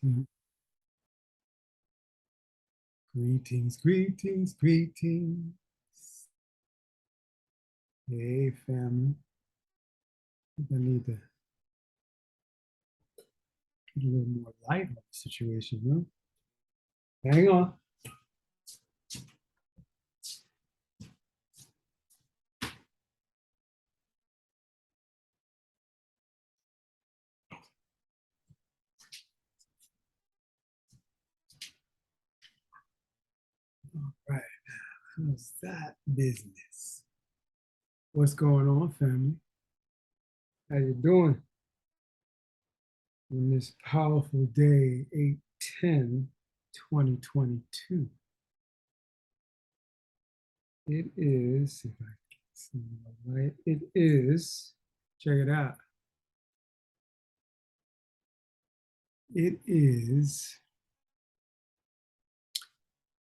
Mhm. Greetings, greetings, greetings. Hey, family. I need to get a little more light on the situation, huh? Hang on. All right, how's that business? What's going on, family? How you doing on this powerful day, 8/10/2022? It is, if I can see it right, it is, check it out. It is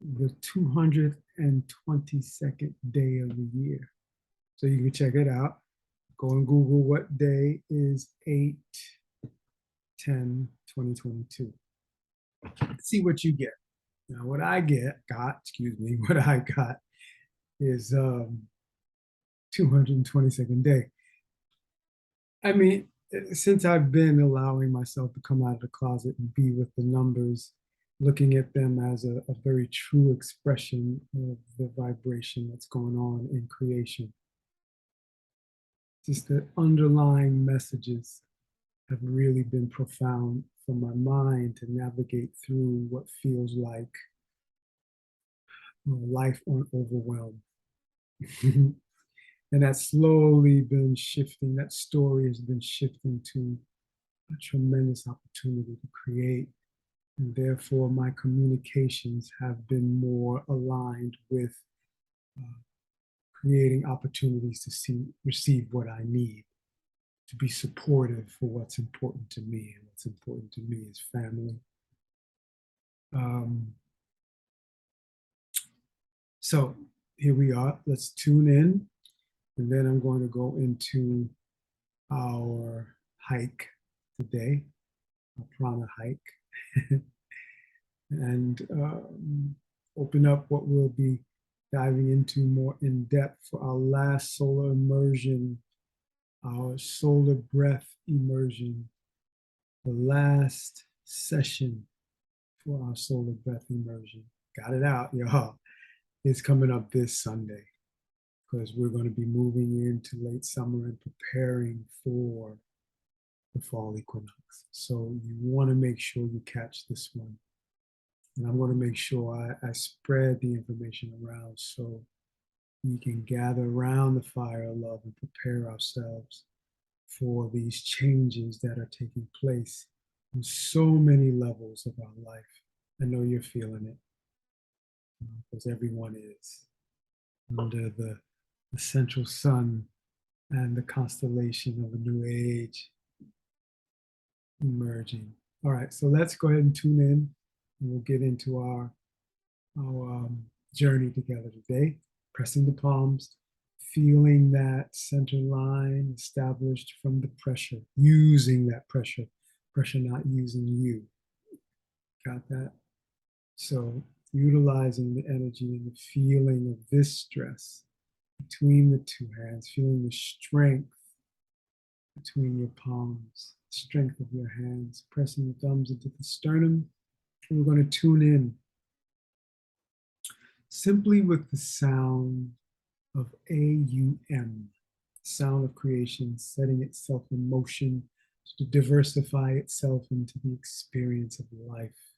the 222nd day of the year. So you can check it out. Go and Google what day is 8/10/2022. See what you get. Now, what I excuse me, what I got is 222nd day. I mean, since I've been allowing myself to come out of the closet and be with the numbers, looking at them as a very true expression of the vibration that's going on in creation, just the underlying messages have really been profound for my mind to navigate through what feels like life on overwhelm. And that's slowly been shifting, that story has been shifting to a tremendous opportunity to create. And therefore, my communications have been more aligned with uh, creating opportunities to receive what I need, to be supportive for what's important to me. And what's important to me is family. Um, so here we are. Let's tune in. And then I'm going to go into our hike today, a prana hike, and open up what we'll be diving into more in depth for our last solar immersion, our solar breath immersion, the last session for our solar breath immersion. Got it out, y'all. It's coming up this Sunday because we're going to be moving into late summer and preparing for the fall equinox. So you want to make sure you catch this one. And I'm going to make sure I spread the information around so we can gather around the fire of love and prepare ourselves for these changes that are taking place on so many levels of our life. I know you're feeling it because everyone is under the central sun and the constellation of a new age emerging. All right, so let's go ahead and tune in and we'll get into our journey together today. Pressing the palms, feeling that center line established from the pressure, using that pressure, pressure not using you. Got that? So utilizing the energy and the feeling of this stress between the two hands, feeling the strength between your palms, strength of your hands, pressing the thumbs into the sternum. And we're going to tune in simply with the sound of AUM, sound of creation setting itself in motion to diversify itself into the experience of life.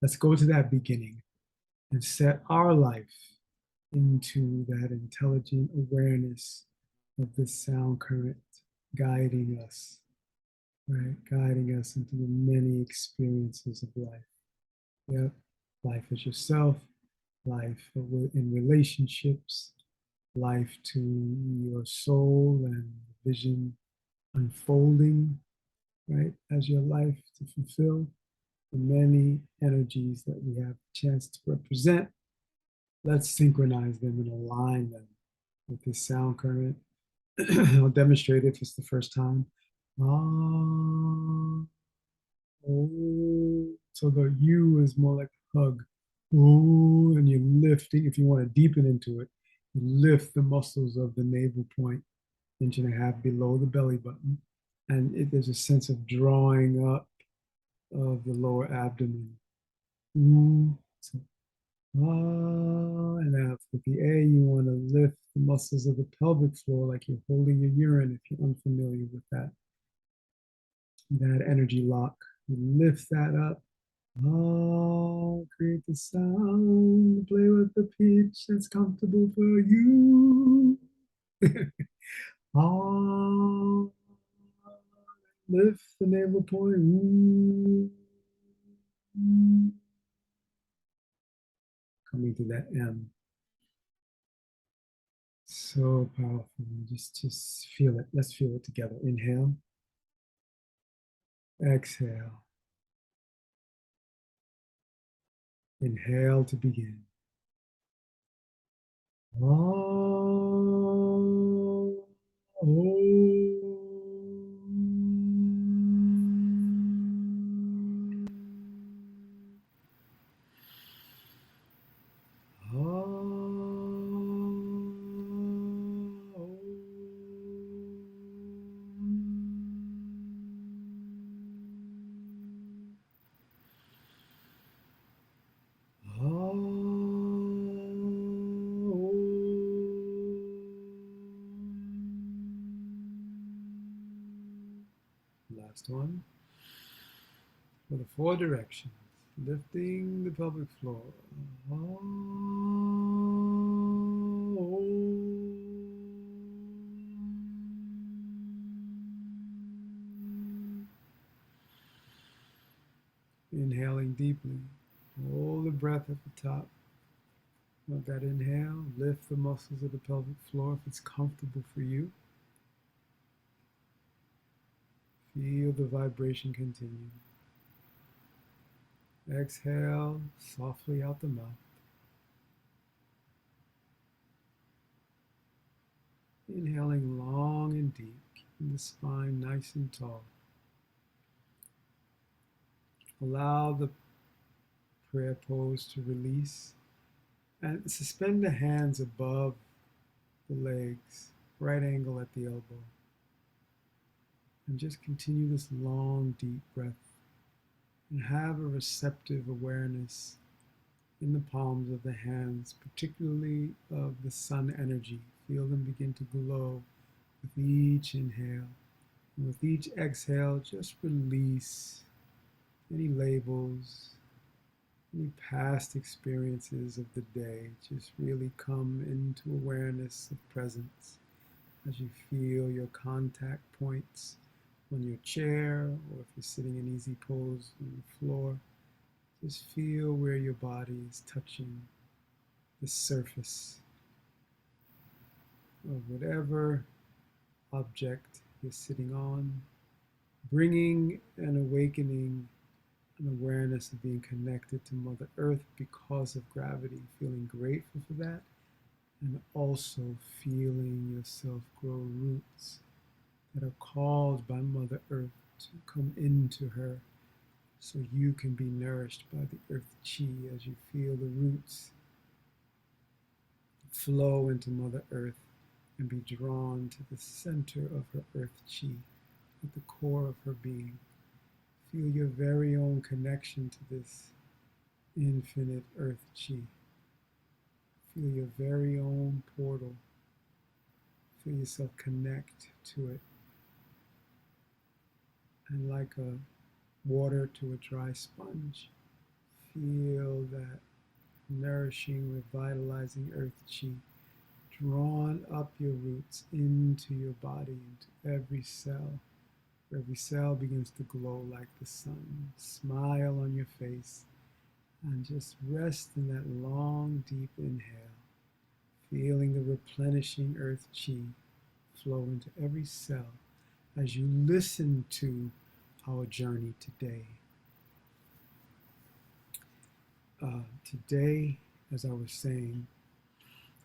Let's go to that beginning and set our life into that intelligent awareness of this sound current guiding us, right? Guiding us into the many experiences of life. Yep, life as yourself, life in relationships, life to your soul and vision unfolding, right, as your life to fulfill the many energies that we have a chance to represent. Let's synchronize them and align them with this sound current. I'll demonstrate it if it's the first time. Ah. Oh, so the U is more like a hug. Oh, and you're lifting. If you want to deepen into it, you lift the muscles of the navel point, inch and a half below the belly button, and there's a sense of drawing up of the lower abdomen. Ooh, so, and now with the A, you want to lift the muscles of the pelvic floor like you're holding your urine if you're unfamiliar with that energy lock. You lift that up. Oh, create the sound, play with the pitch that's comfortable for you. Oh, lift the navel point. Ooh. Coming to that M. So powerful. Just feel it. Let's feel it together. Inhale. Exhale. Inhale to begin. Oh, last one. For the four directions, lifting the pelvic floor. Inhaling deeply. Hold the breath at the top. Let that inhale. Lift the muscles of the pelvic floor if it's comfortable for you. Feel the vibration continue. Exhale softly out the mouth. Inhaling long and deep, keeping the spine nice and tall. Allow the prayer pose to release and suspend the hands above the legs, right angle at the elbow. And just continue this long, deep breath and have a receptive awareness in the palms of the hands, particularly of the sun energy. Feel them begin to glow with each inhale. And with each exhale, just release any labels, any past experiences of the day. Just really come into awareness of presence as you feel your contact points on your chair, or if you're sitting in easy pose on the floor. Just feel where your body is touching the surface of whatever object you're sitting on, bringing an awakening, an awareness of being connected to Mother Earth because of gravity, feeling grateful for that, and also feeling yourself grow roots that are called by Mother Earth to come into her so you can be nourished by the Earth Chi as you feel the roots flow into Mother Earth and be drawn to the center of her Earth Chi, at the core of her being. Feel your very own connection to this infinite Earth Chi. Feel your very own portal. Feel yourself connect to it. And like a water to a dry sponge, feel that nourishing, revitalizing Earth Chi drawn up your roots into your body, into every cell. Every cell begins to glow like the sun. Smile on your face and just rest in that long, deep inhale, feeling the replenishing Earth Chi flow into every cell as you listen to our journey today. Today, as I was saying,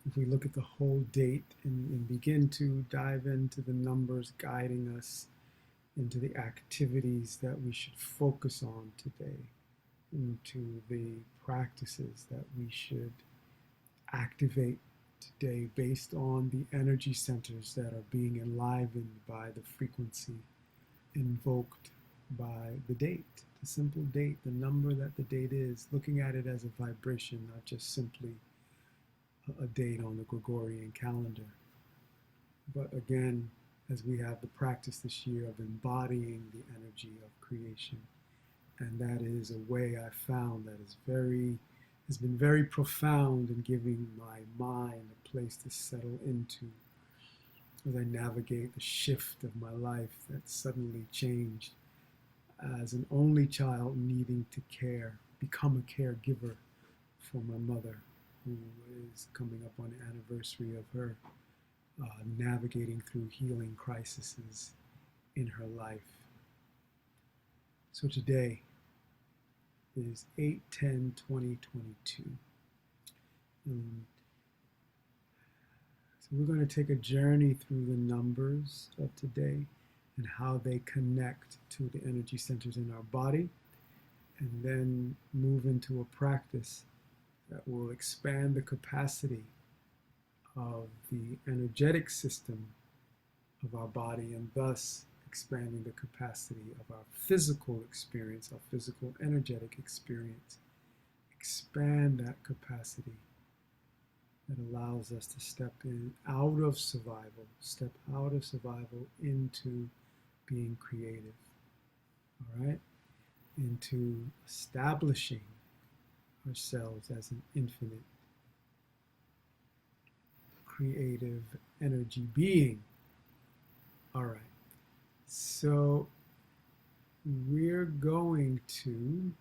if we look at the whole date and begin to dive into the numbers guiding us into the activities that we should focus on today, into the practices that we should activate today based on the energy centers that are being enlivened by the frequency invoked by the date, the simple date, the number that the date is, looking at it as a vibration, not just simply a date on the Gregorian calendar. But again, as we have the practice this year of embodying the energy of creation, and that is a way I found that has been very profound in giving my mind a place to settle into as I navigate the shift of my life that suddenly changed as an only child needing to become a caregiver for my mother, who is coming up on the anniversary of her navigating through healing crises in her life. So today is 8/10/2022. So we're going to take a journey through the numbers of today and how they connect to the energy centers in our body, and then move into a practice that will expand the capacity of the energetic system of our body, and thus expanding the capacity of our physical experience, our physical energetic experience. Expand that capacity that allows us to step out of survival into being creative, all right? Into establishing ourselves as an infinite, creative energy being. All right, so we're going to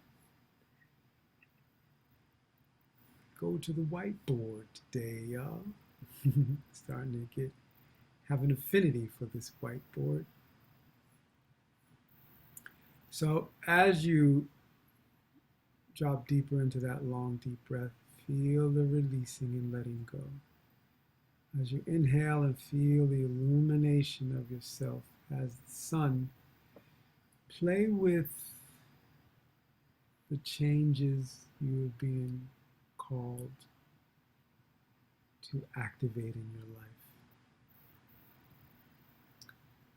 go to the whiteboard today, y'all. Starting to have an affinity for this whiteboard. So as you drop deeper into that long, deep breath, feel the releasing and letting go. As you inhale and feel the illumination of yourself as the sun, play with the changes you are being called to activate in your life.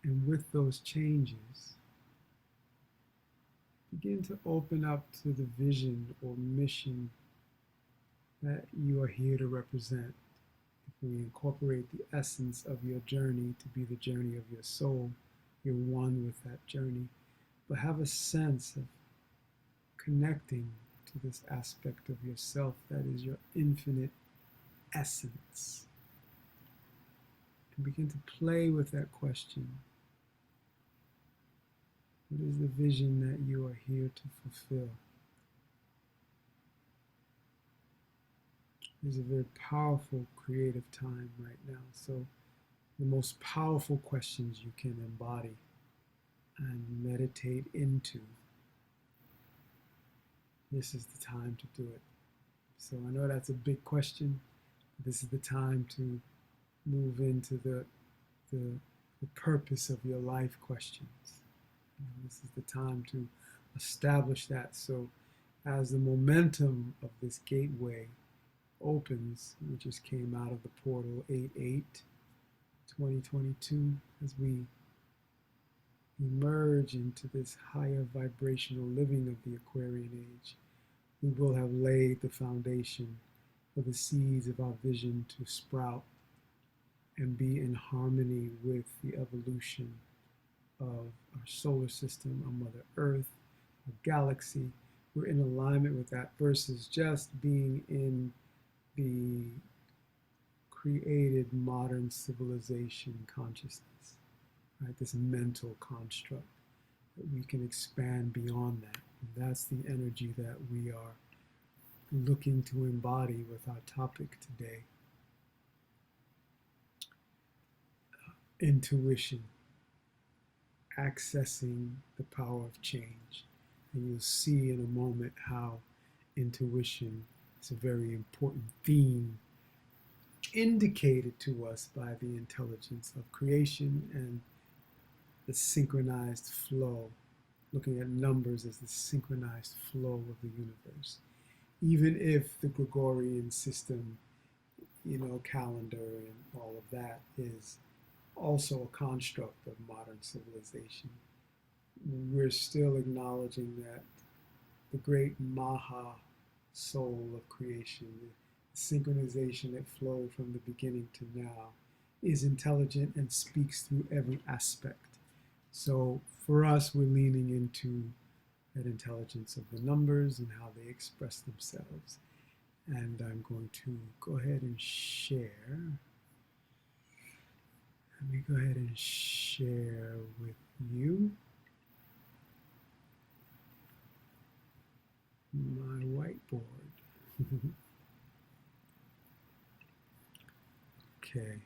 And with those changes, begin to open up to the vision or mission that you are here to represent. If we incorporate the essence of your journey to be the journey of your soul, you're one with that journey. But have a sense of connecting to this aspect of yourself that is your infinite essence. And begin to play with that question. What is the vision that you are here to fulfill? It is a very powerful, creative time right now. So the most powerful questions you can embody and meditate into, this is the time to do it. So I know that's a big question. This is the time to move into the purpose of your life questions. And this is the time to establish that. So as the momentum of this gateway opens, we just came out of the portal 8/8/2022, as we emerge into this higher vibrational living of the Aquarian age, we will have laid the foundation for the seeds of our vision to sprout and be in harmony with the evolution of our solar system, our Mother Earth, our galaxy. We're in alignment with that versus just being in the created modern civilization consciousness, right? This mental construct, that we can expand beyond that. And that's the energy that we are looking to embody with our topic today. Intuition, accessing the power of change. And you'll see in a moment how intuition is a very important theme indicated to us by the intelligence of creation and the synchronized flow, looking at numbers as the synchronized flow of the universe. Even if the Gregorian system, calendar and all of that is also a construct of modern civilization, we're still acknowledging that the great Maha soul of creation, the synchronization that flowed from the beginning to now, is intelligent and speaks through every aspect. So for us, we're leaning into that intelligence of the numbers and how they express themselves. And I'm going to go ahead and share. Let me go ahead and share with you my whiteboard. Okay.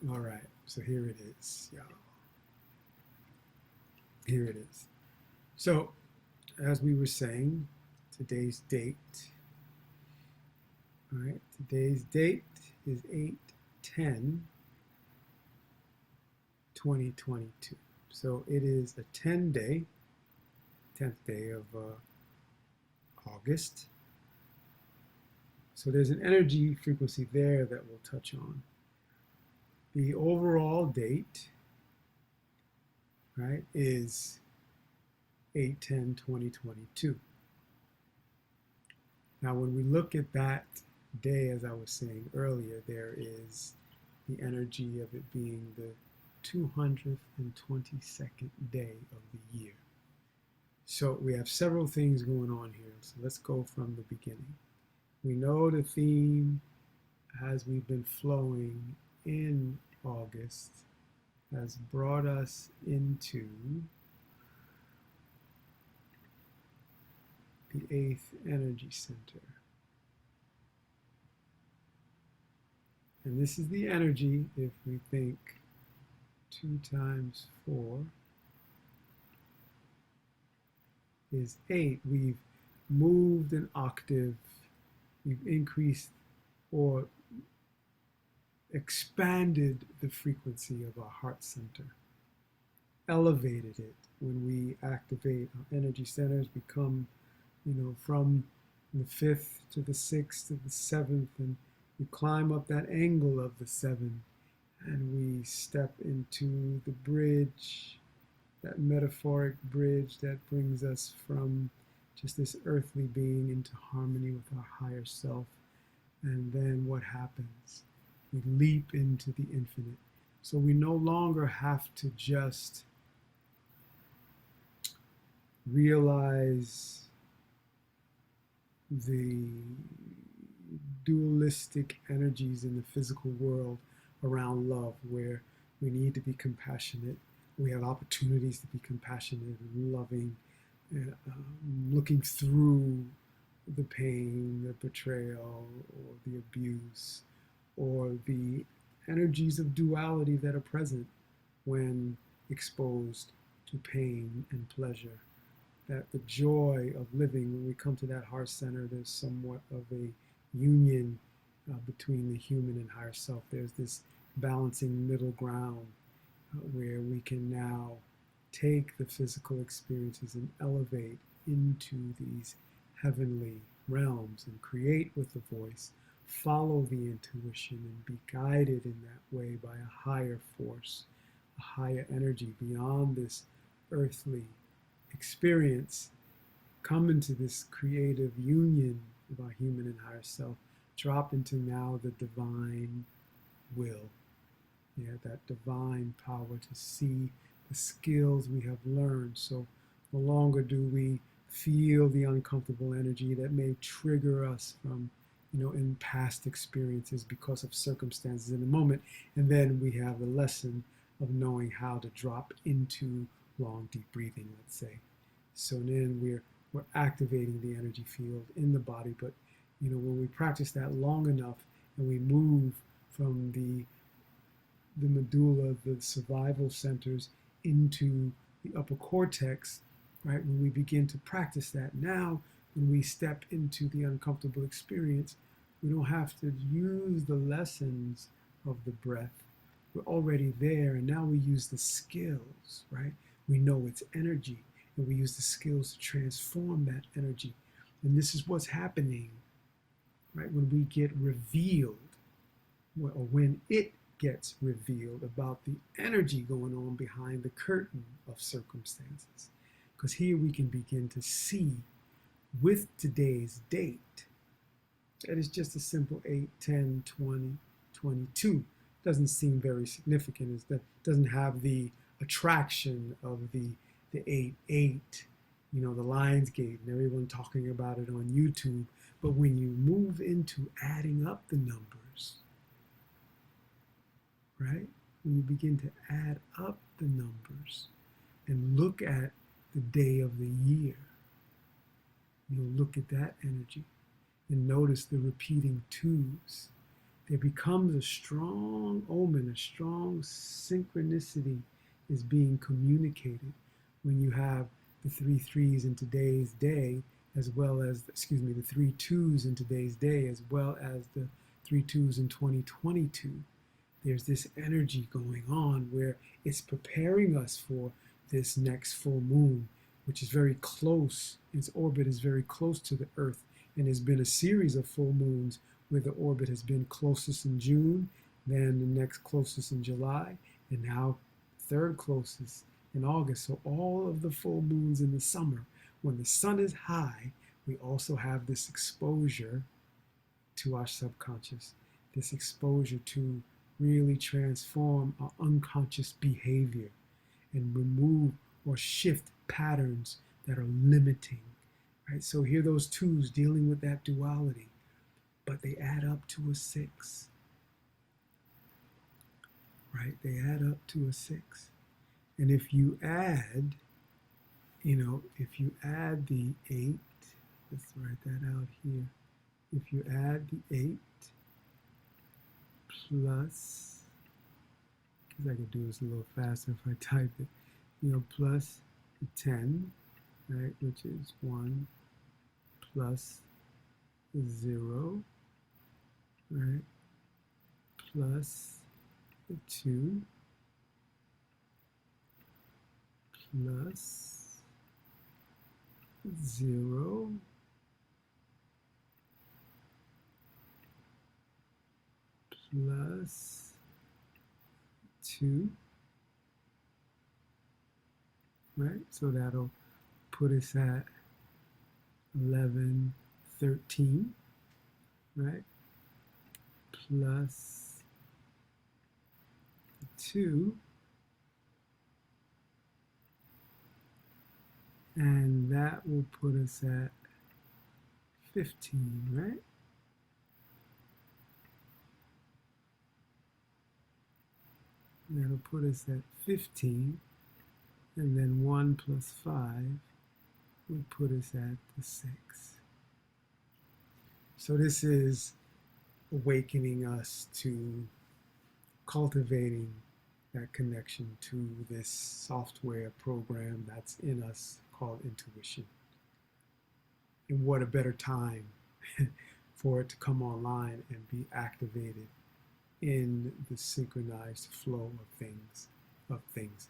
All right, so here it is, y'all. Here it is. So, as we were saying, today's date, all right, today's date is 8/10/2022. So it is a 10th day of August. So there's an energy frequency there that we'll touch on. The overall date, right, is 8/10/2022. Now, when we look at that day, as I was saying earlier, there is the energy of it being the 222nd day of the year. So we have several things going on here. So let's go from the beginning. We know the theme, as we've been flowing in August, has brought us into the 8th energy center. And this is the energy, if we think 2 times 4 is 8. We've moved an octave, we've increased or expanded the frequency of our heart center, elevated it. When we activate our energy centers, become, from the 5th to the 6th to the 7th, and we climb up that angle of the 7, and we step into the bridge, that metaphoric bridge that brings us from just this earthly being into harmony with our higher self. And then what happens? We leap into the infinite. So we no longer have to just realize the dualistic energies in the physical world around love, where we need to be compassionate. We have opportunities to be compassionate and loving, looking through the pain, the betrayal, or the abuse, or the energies of duality that are present when exposed to pain and pleasure. That the joy of living, when we come to that heart center, there's somewhat of a union between the human and higher self. There's this balancing middle ground where we can now take the physical experiences and elevate into these heavenly realms and create with the voice, follow the intuition, and be guided in that way by a higher force, a higher energy beyond this earthly experience. Come into this creative union of our human and higher self, drop into now the divine will. Yeah, that divine power to see the skills we have learned. So no longer do we feel the uncomfortable energy that may trigger us from, in past experiences because of circumstances in the moment. And then we have the lesson of knowing how to drop into long, deep breathing, let's say. So then we're activating the energy field in the body. But, when we practice that long enough and we move from the medulla, the survival centers, into the upper cortex, right? When we begin to practice that now, when we step into the uncomfortable experience, we don't have to use the lessons of the breath. We're already there, and now we use the skills, right? We know it's energy, and we use the skills to transform that energy. And this is what's happening, right? When we get revealed, or when it gets revealed about the energy going on behind the curtain of circumstances. Because here we can begin to see with today's date that is just a simple 8, 10, 20, 22. Doesn't seem very significant. It doesn't have the attraction of the 8, 8, the Lionsgate and everyone talking about it on YouTube. But when you move into adding up the numbers, right? When you begin to add up the numbers and look at the day of the year, you'll look at that energy and notice the repeating twos. There becomes a strong omen, a strong synchronicity is being communicated when you have the 3 threes in today's day, as well as, the 3 twos in today's day, as well as the 3 twos in 2022. There's this energy going on where it's preparing us for this next full moon, which is very close. Its orbit is very close to the Earth, and there's been a series of full moons where the orbit has been closest in June, then the next closest in July, and now third closest in August. So all of the full moons in the summer, when the sun is high, we also have this exposure to our subconscious, this exposure to really transform our unconscious behavior and remove or shift patterns that are limiting, right? So here those twos dealing with that duality, but they add up to a 6, right? They add up to a 6. And if you add, if you add the 8, let's write that out here. If you add the 8 plus, because I could do this a little faster if I type it, plus the 10, right, which is 1 plus 0, right, plus the 2 plus 0 plus 2, right? So that'll put us at 11, 13, right? Plus 2, and that will put us at 15, right? That'll put us at 15, and then 1 plus 5 would put us at the 6. So this is awakening us to cultivating that connection to this software program that's in us called intuition. And what a better time for it to come online and be activated in the synchronized flow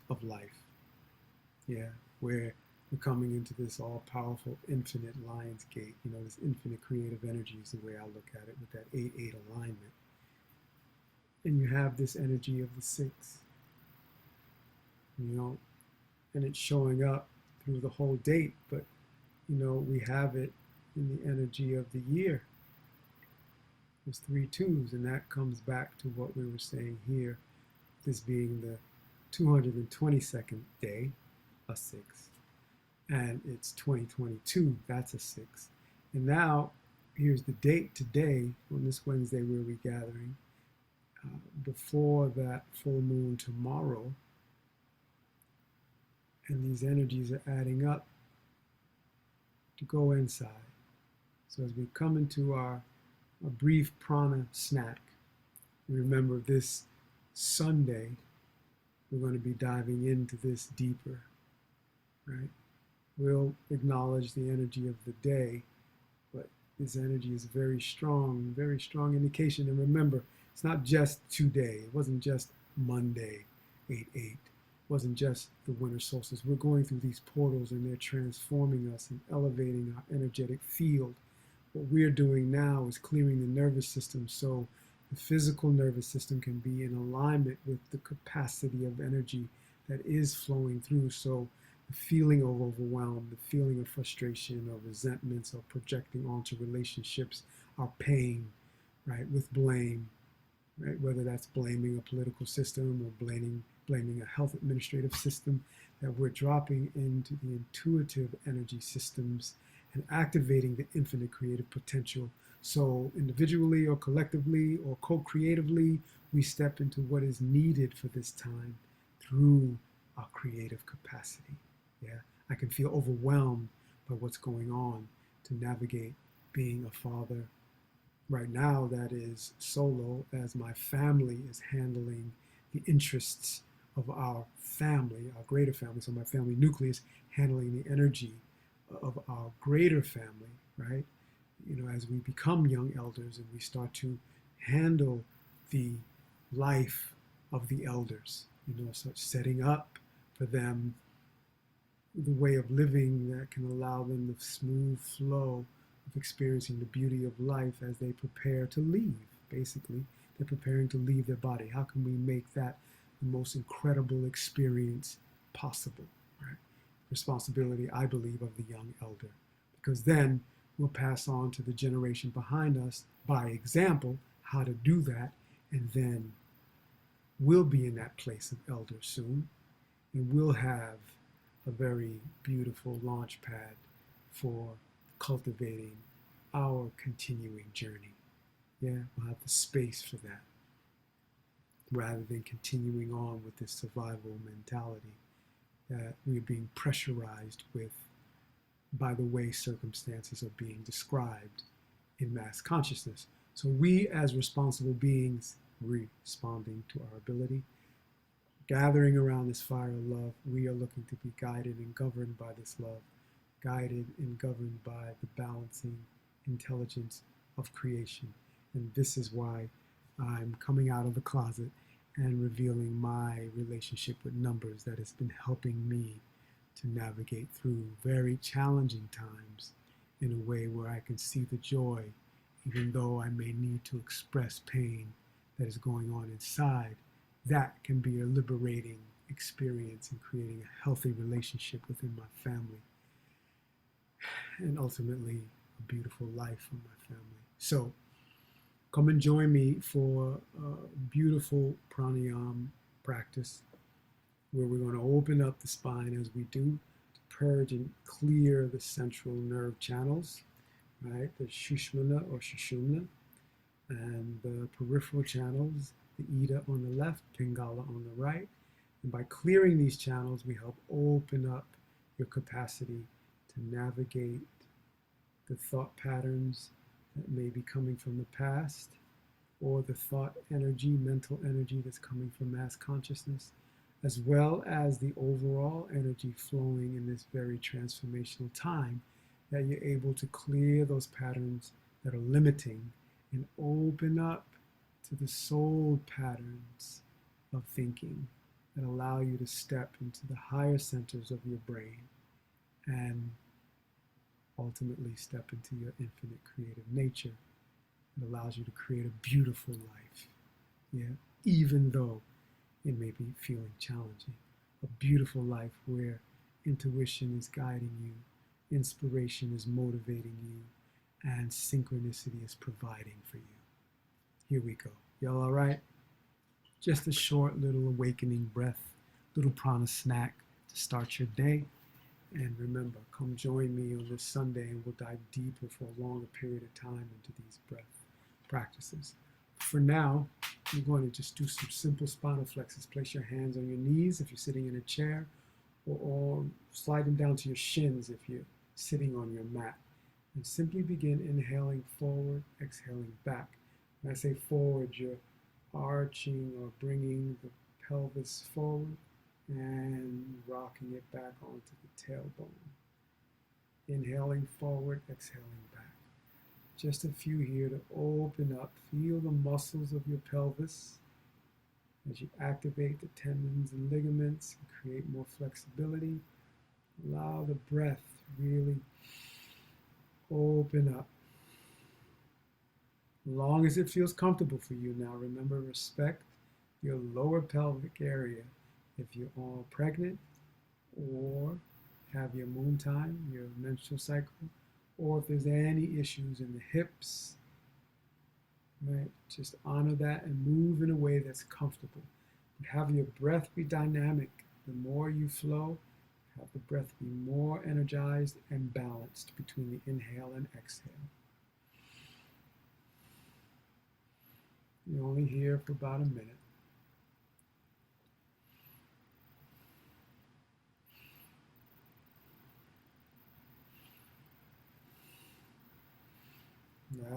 of life. Yeah, where we're coming into this all-powerful infinite Lionsgate, this infinite creative energy is the way I look at it, with that 8-8 alignment. And you have this energy of the 6, and it's showing up through the whole date, but we have it in the energy of the year. There's 3 twos, and that comes back to what we were saying here, this being the 222nd day, a 6, and it's 2022, that's a 6. And now here's the date today, on this Wednesday we're regathering, before that full moon tomorrow, and these energies are adding up to go inside. So as we come into our a brief prana snack, remember this Sunday we're going to be diving into this deeper, right? We'll acknowledge the energy of the day, but this energy is very strong indication. And remember, it's not just today. It wasn't just Monday, 8/8. Wasn't just the winter solstice. We're going through these portals and they're transforming us and elevating our energetic field. What we're doing now is clearing the nervous system so the physical nervous system can be in alignment with the capacity of energy that is flowing through. So the feeling of overwhelm, the feeling of frustration or resentments or projecting onto relationships, our pain, right, with blame, right, whether that's blaming a political system or blaming a health administrative system, that we're dropping into the intuitive energy systems and activating the infinite creative potential. So individually or collectively or co-creatively, we step into what is needed for this time through our creative capacity. Yeah, I can feel overwhelmed by what's going on to navigate being a father right now that is solo, as my family is handling the interests of our family, our greater family. So my family nucleus handling the energy of our greater family, right? As we become young elders and we start to handle the life of the elders, such setting up for them the way of living that can allow them the smooth flow of experiencing the beauty of life as they prepare to leave. Basically, they're preparing to leave their body. How can we make that the most incredible experience possible? Right? Responsibility, I believe, of the young elder, because then we'll pass on to the generation behind us by example how to do that, and then we'll be in that place of elder soon, and we'll have a very beautiful launch pad for cultivating our continuing journey. Yeah, we'll have the space for that rather than continuing on with this survival mentality that we're being pressurized with by the way circumstances are being described in mass consciousness. So we as responsible beings responding to our ability, gathering around this fire of love, we are looking to be guided and governed by this love, guided and governed by the balancing intelligence of creation. And this is why I'm coming out of the closet and revealing my relationship with numbers that has been helping me to navigate through very challenging times in a way where I can see the joy, even though I may need to express pain that is going on inside. That can be a liberating experience in creating a healthy relationship within my family and ultimately a beautiful life for my family. So come and join me for a beautiful pranayama practice where we're going to open up the spine as we do to purge and clear the central nerve channels, right? The Shushmana or Shushumna, and the peripheral channels, the Ida on the left, Pingala on the right. And by clearing these channels, we help open up your capacity to navigate the thought patterns that may be coming from the past, or the thought energy, mental energy that's coming from mass consciousness, as well as the overall energy flowing in this very transformational time, that you're able to clear those patterns that are limiting and open up to the soul patterns of thinking that allow you to step into the higher centers of your brain and ultimately step into your infinite creative nature. It allows you to create a beautiful life, yeah, even though it may be feeling challenging. A beautiful life where intuition is guiding you, inspiration is motivating you, and synchronicity is providing for you. Here we go. Y'all all right? Just a short little awakening breath, little prana snack to start your day. And remember, come join me on this Sunday and we'll dive deeper for a longer period of time into these breath practices. For now, I'm going to just do some simple spinal flexes. Place your hands on your knees if you're sitting in a chair, or slide them down to your shins if you're sitting on your mat. And simply begin inhaling forward, exhaling back. When I say forward, you're arching or bringing the pelvis forward and rocking it back onto the tailbone. Inhaling forward, exhaling back. Just a few here to open up. Feel the muscles of your pelvis as you activate the tendons and ligaments and create more flexibility. Allow the breath to really open up. As long as it feels comfortable for you now, remember, respect your lower pelvic area. If you're all pregnant or have your moon time, your menstrual cycle, or if there's any issues in the hips, right? Just honor that and move in a way that's comfortable. Have your breath be dynamic. The more you flow, have the breath be more energized and balanced between the inhale and exhale. You're only here for about a minute.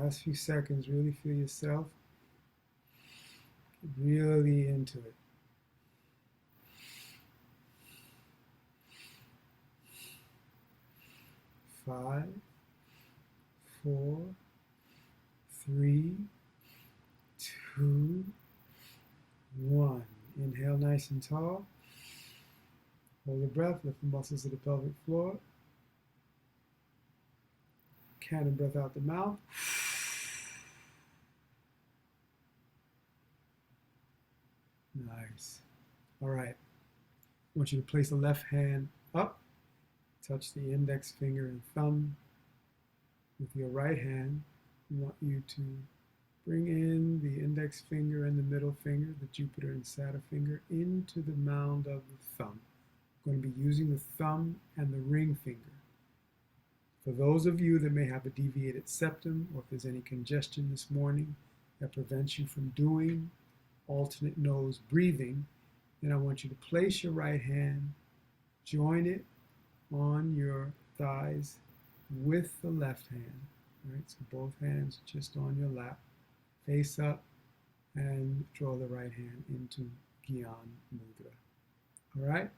Last few seconds, really feel yourself really into it. 5, 4, 3, 2, 1. Inhale nice and tall. Hold your breath, lift the muscles of the pelvic floor. Cannon breath out the mouth. Nice. All right. I want you to place the left hand up. Touch the index finger and thumb. With your right hand, I want you to bring in the index finger and the middle finger, the Jupiter and Saturn finger, into the mound of the thumb. I'm going to be using the thumb and the ring finger. For those of you that may have a deviated septum, or if there's any congestion this morning that prevents you from doing alternate nose breathing, then I want you to place your right hand, join it on your thighs with the left hand. Right? So both hands just on your lap, face up, and draw the right hand into Gyan Mudra. All right?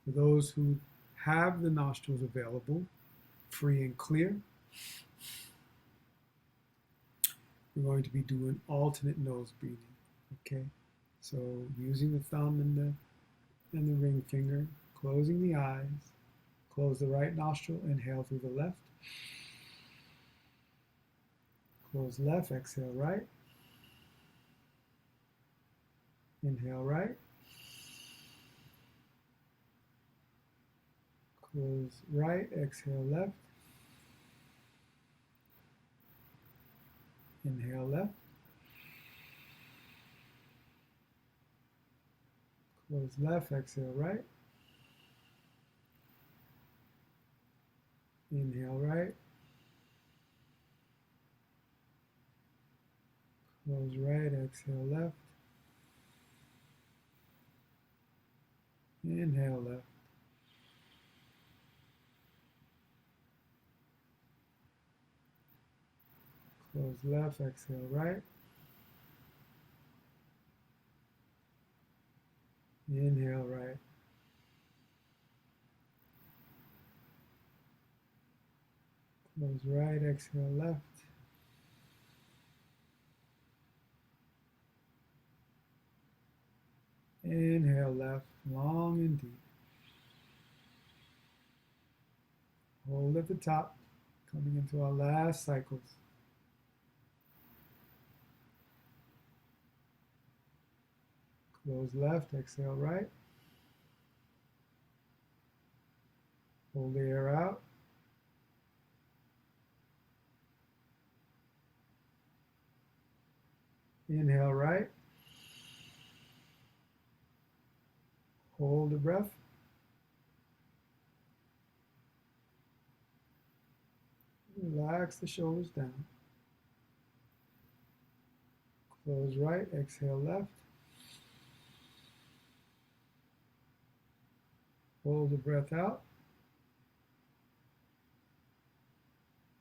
For those who have the nostrils available, free and clear, we're going to be doing alternate nose breathing. Okay? So using the thumb and the ring finger, closing the eyes, close the right nostril, inhale through the left. Close left, exhale right. Inhale right. Close right, exhale left. Inhale left. Close left, exhale right. Inhale right. Close right, exhale left. Inhale left. Close left, exhale right. Inhale right. Close right, exhale left. Inhale left, long and deep. Hold at the top, coming into our last cycles. Close left, exhale right. Hold the air out. Inhale right. Hold the breath. Relax the shoulders down. Close right, exhale left. Hold the breath out.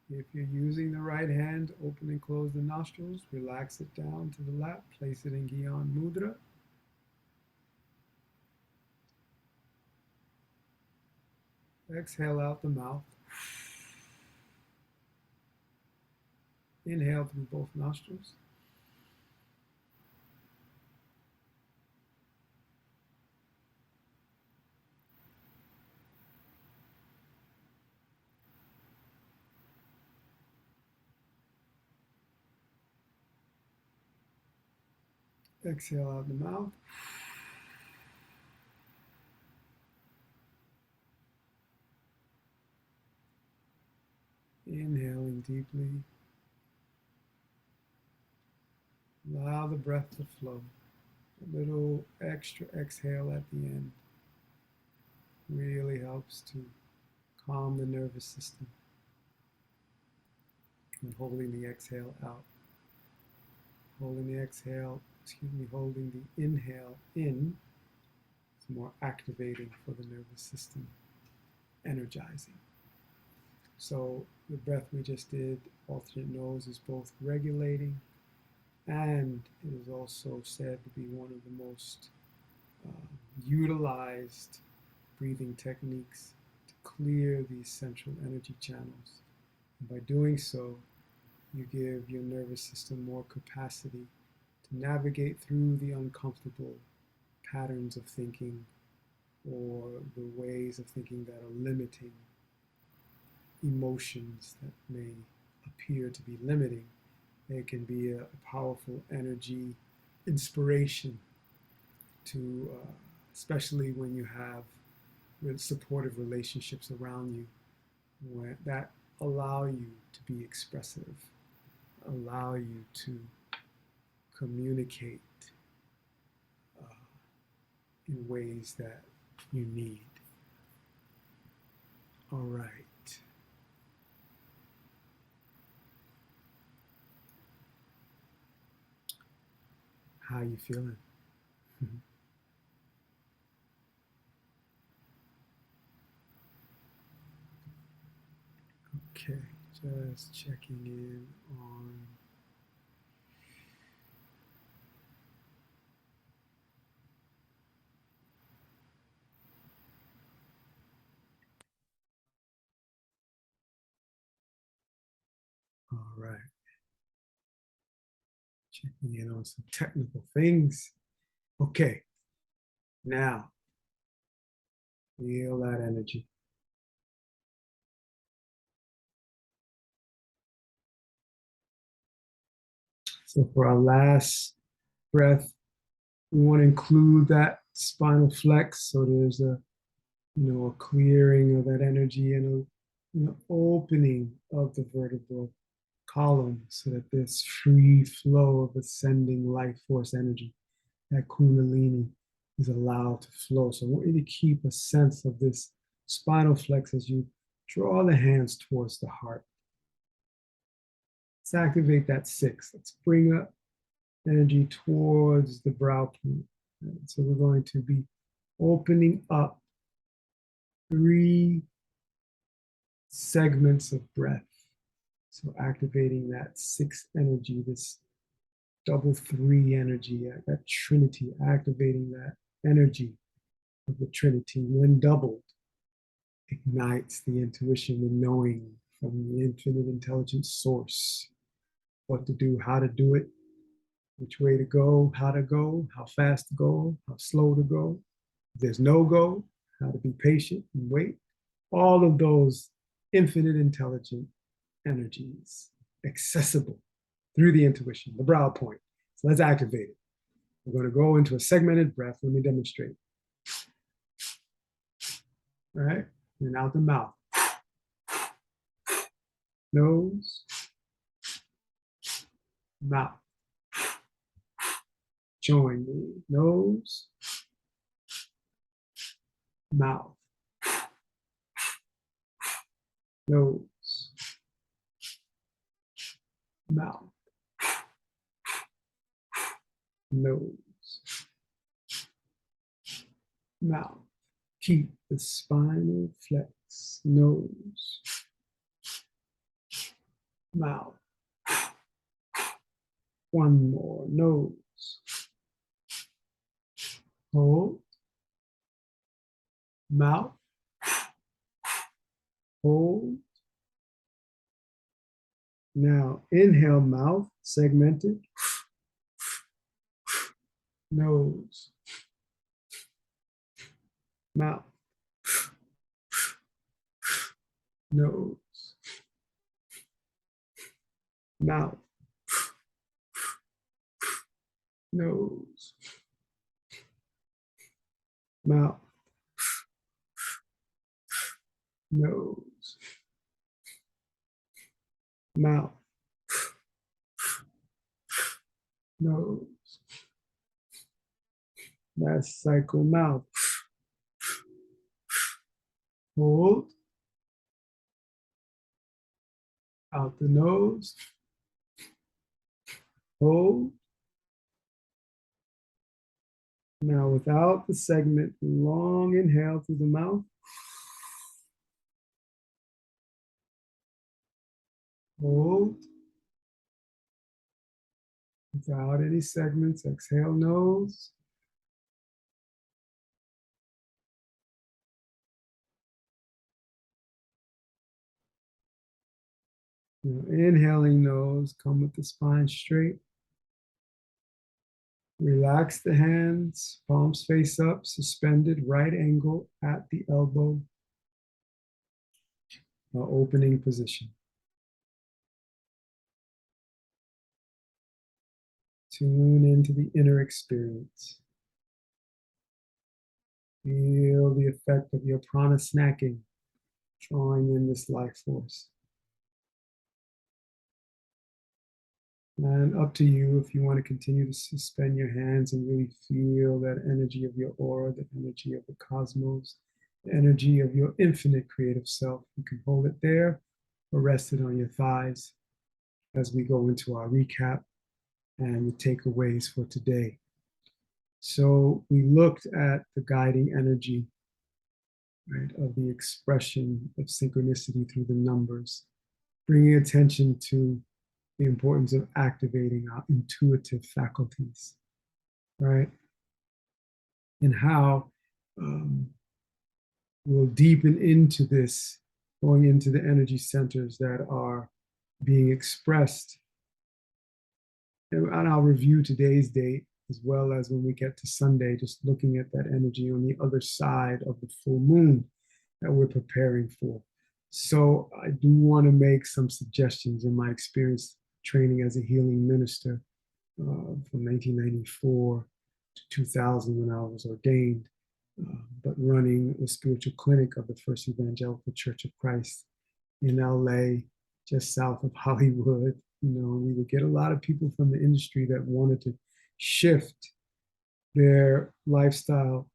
If you're using the right hand, open and close the nostrils, relax it down to the lap, place it in Gyan Mudra. Exhale out the mouth. Inhale through both nostrils. Exhale out the mouth. Inhaling deeply. Allow the breath to flow. A little extra exhale at the end really helps to calm the nervous system. And holding the exhale out. Holding the exhale, holding the inhale in is more activating for the nervous system, energizing. So the breath we just did, alternate nose, is both regulating and it is also said to be one of the most utilized breathing techniques to clear these central energy channels. And by doing so, you give your nervous system more capacity to navigate through the uncomfortable patterns of thinking or the ways of thinking that are limiting, emotions that may appear to be limiting. It can be a powerful energy inspiration to, especially when you have supportive relationships around you that allow you to be expressive, allow you to communicate in ways that you need. All right. How you feeling? Okay, just checking in on all right. Checking in on some technical things. Okay, now feel that energy. So for our last breath, we want to include that spinal flex. So there's a clearing of that energy and an opening of the vertebral column so that this free flow of ascending life force energy, that kundalini, is allowed to flow. So I want you to keep a sense of this spinal flex as you draw the hands towards the heart. Let's activate that 6. Let's bring up energy towards the brow point. So we're going to be opening up 3 segments of breath. So activating that 6 energy, this double 3 energy, that trinity, activating that energy of the trinity when doubled ignites the intuition, the knowing from the infinite intelligence source, what to do, how to do it, which way to go, how fast to go, how slow to go. If there's no go, how to be patient and wait. All of those infinite intelligent energies accessible through the intuition, the brow point. So let's activate it. We're going to go into a segmented breath. Let me demonstrate. All right, and out the mouth. Nose, mouth. Join me. Nose, mouth. Nose, mouth. Nose, mouth. Keep the spinal flex. Nose, mouth. One more. Nose. Hold. Mouth. Hold. Now inhale, mouth, segmented. Nose. Mouth. Nose. Mouth. nose, mouth, nose, mouth, nose. Last cycle, mouth. Hold out the nose. Hold. Now without the segment, long inhale through the mouth. Hold. Without any segments, exhale nose. Now inhaling nose, come with the spine straight. Relax the hands, palms face up, suspended, right angle at the elbow, opening position. Tune into the inner experience. Feel the effect of your prana snacking, drawing in this life force. And up to you if you want to continue to suspend your hands and really feel that energy of your aura, the energy of the cosmos, the energy of your infinite creative self. You can hold it there or rest it on your thighs as we go into our recap and the takeaways for today. So we looked at the guiding energy, right, of the expression of synchronicity through the numbers, bringing attention to the importance of activating our intuitive faculties, right? And how we'll deepen into this, going into the energy centers that are being expressed. And I'll review today's date as well as when we get to Sunday, just looking at that energy on the other side of the full moon that we're preparing for. So I do want to make some suggestions in my experience training as a healing minister from 1994 to 2000 when I was ordained, but running a spiritual clinic of the First Evangelical Church of Christ in LA, just south of Hollywood. You know, we would get a lot of people from the industry that wanted to shift their lifestyle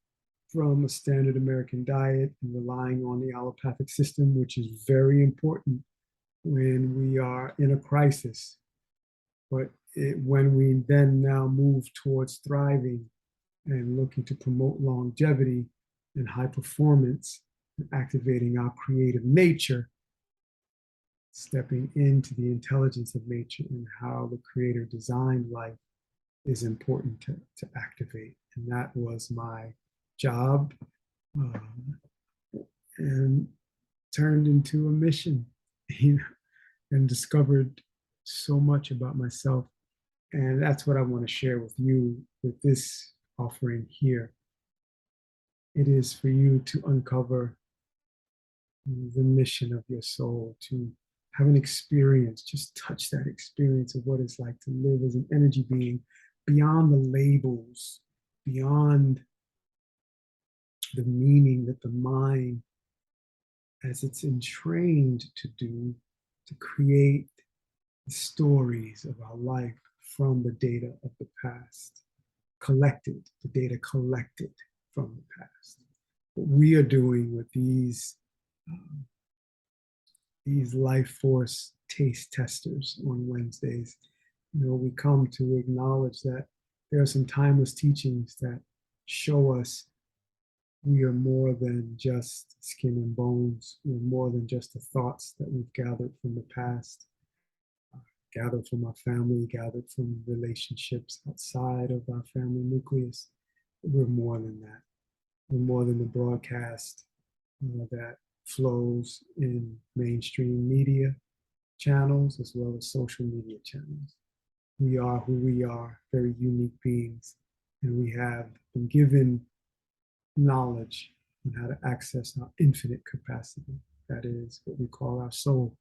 from a standard American diet and relying on the allopathic system, which is very important when we are in a crisis. But when we then now move towards thriving and looking to promote longevity and high performance and activating our creative nature, stepping into the intelligence of nature and how the creator designed life is important to activate. And that was my job, and turned into a mission, you know, and discovered so much about myself. And that's what I want to share with you with this offering here. It is for you to uncover the mission of your soul, to have an experience, just touch that experience of what it's like to live as an energy being beyond the labels, beyond the meaning that the mind, as it's entrained to do, to create the stories of our life from the data of the past, collected, the data collected from the past. What we are doing with these life force taste testers on Wednesdays, you know, we come to acknowledge that there are some timeless teachings that show us we are more than just skin and bones. We're more than just the thoughts that we've gathered from the past, gathered from our family, gathered from relationships outside of our family nucleus. We're more than that. We're more than the broadcast that flows in mainstream media channels as well as social media channels. We are who we are, very unique beings, and we have been given knowledge on how to access our infinite capacity. That is what we call our soul,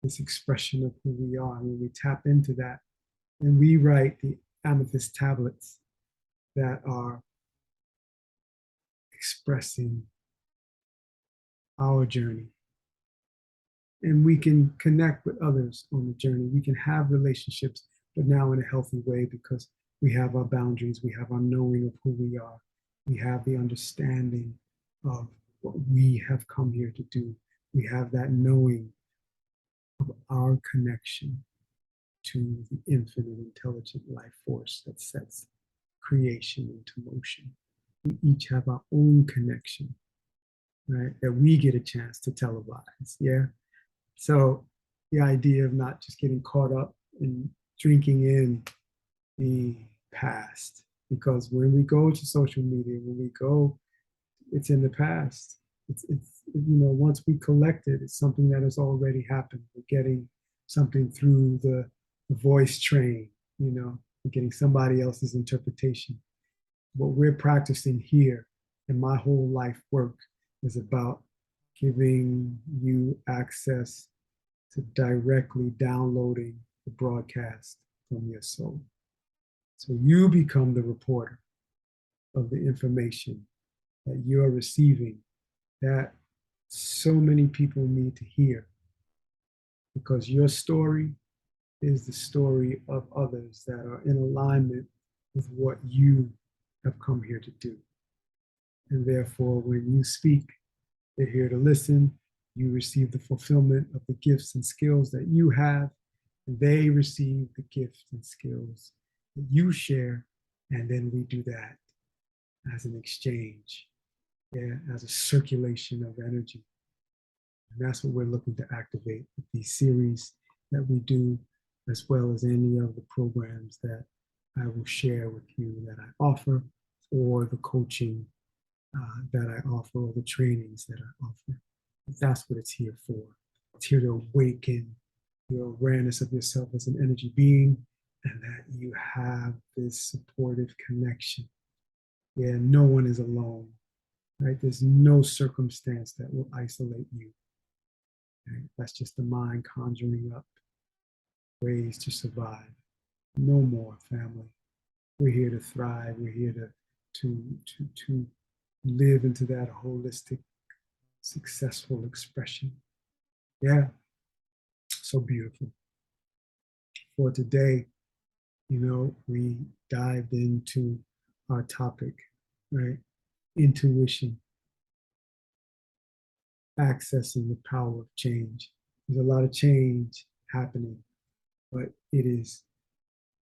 this expression of who we are. And when we tap into that and rewrite the amethyst tablets that are expressing our journey. And we can connect with others on the journey. We can have relationships, but now in a healthy way because we have our boundaries, we have our knowing of who we are, we have the understanding of what we have come here to do. We have that knowing of our connection to the infinite intelligent life force that sets creation into motion. We each have our own connection, right? That we get a chance to televise. Yeah. So the idea of not just getting caught up in drinking in the past, because when we go to social media, when we go, it's in the past. It's once we collect it, it's something that has already happened. We're getting something through the voice train, we're getting somebody else's interpretation. What we're practicing here and my whole life work is about giving you access to directly downloading the broadcast from your soul. So you become the reporter of the information that you're receiving that so many people need to hear, because your story is the story of others that are in alignment with what you have come here to do. And therefore, when you speak, they're here to listen. You receive the fulfillment of the gifts and skills that you have, and they receive the gifts and skills that you share. And then we do that as an exchange, as a circulation of energy. And that's what we're looking to activate with these series that we do, as well as any of the programs that I will share with you that I offer, or the coaching that I offer, or the trainings that I offer. That's what it's here for. It's here to awaken your awareness of yourself as an energy being, and that you have this supportive connection. Yeah, no one is alone, right? There's no circumstance that will isolate you. Right? That's just the mind conjuring up ways to survive. No more, family. We're here to thrive. We're here to live into that holistic, successful expression. Yeah, so beautiful. For today, we dived into our topic, right? Intuition, accessing the power of change. There's a lot of change happening, but it is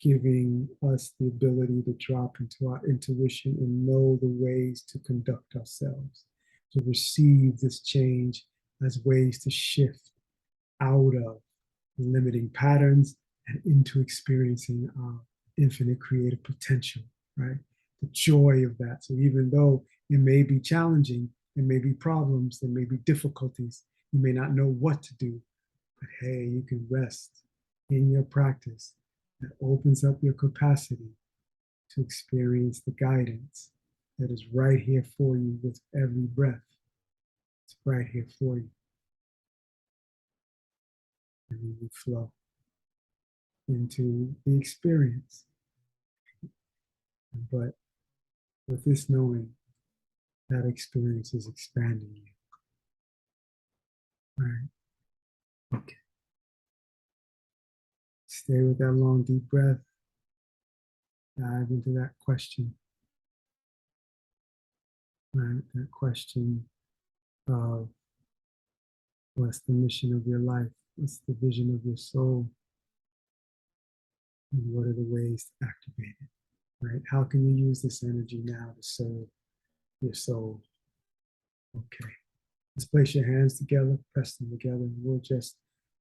giving us the ability to drop into our intuition and know the ways to conduct ourselves, to receive this change as ways to shift out of limiting patterns and into experiencing our infinite creative potential, right? The joy of that. So even though it may be challenging, there may be problems, there may be difficulties, you may not know what to do, but hey, you can rest in your practice that opens up your capacity to experience the guidance that is right here for you with every breath. It's right here for you. And then you flow into the experience. But with this knowing, that experience is expanding you. All right. Okay. Stay with that long, deep breath. Dive into that question. Right? That question of what's the mission of your life? What's the vision of your soul? And what are the ways to activate it? Right? How can you use this energy now to serve your soul? Okay. Let's place your hands together, press them together, and we'll just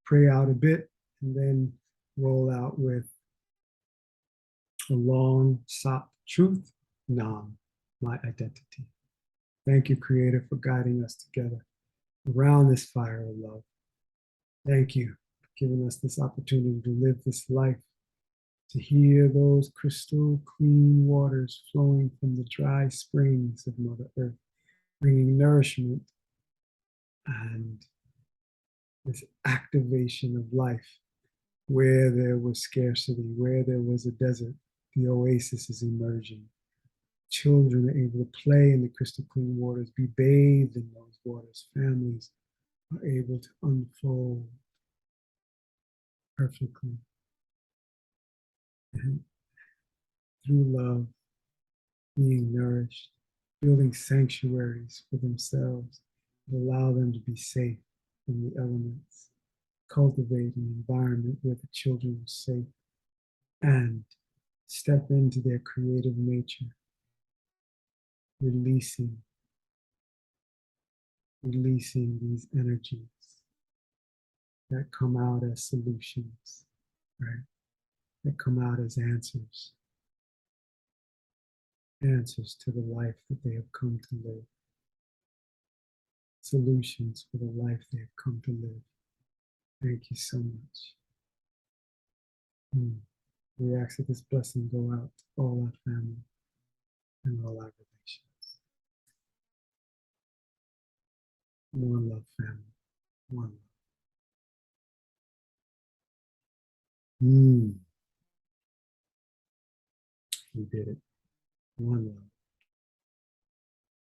pray out a bit and then roll out with a long sought truth, Nam, my identity. Thank you, Creator, for guiding us together around this fire of love. Thank you for giving us this opportunity to live this life, to hear those crystal clean waters flowing from the dry springs of Mother Earth, bringing nourishment and this activation of life where there was scarcity, where there was a desert. The oasis is emerging. Children are able to play in the crystal clean waters, be bathed in those waters. Families are able to unfold perfectly. And through love, being nourished, building sanctuaries for themselves that allow them to be safe from the elements, cultivate an environment where the children are safe, and step into their creative nature, releasing these energies that come out as solutions, right? That come out as answers to the life that they have come to live, solutions for the life they have come to live. Thank you so much. We ask that this blessing go out to all our family and all our relations. One love, family. One love. We did it. One love.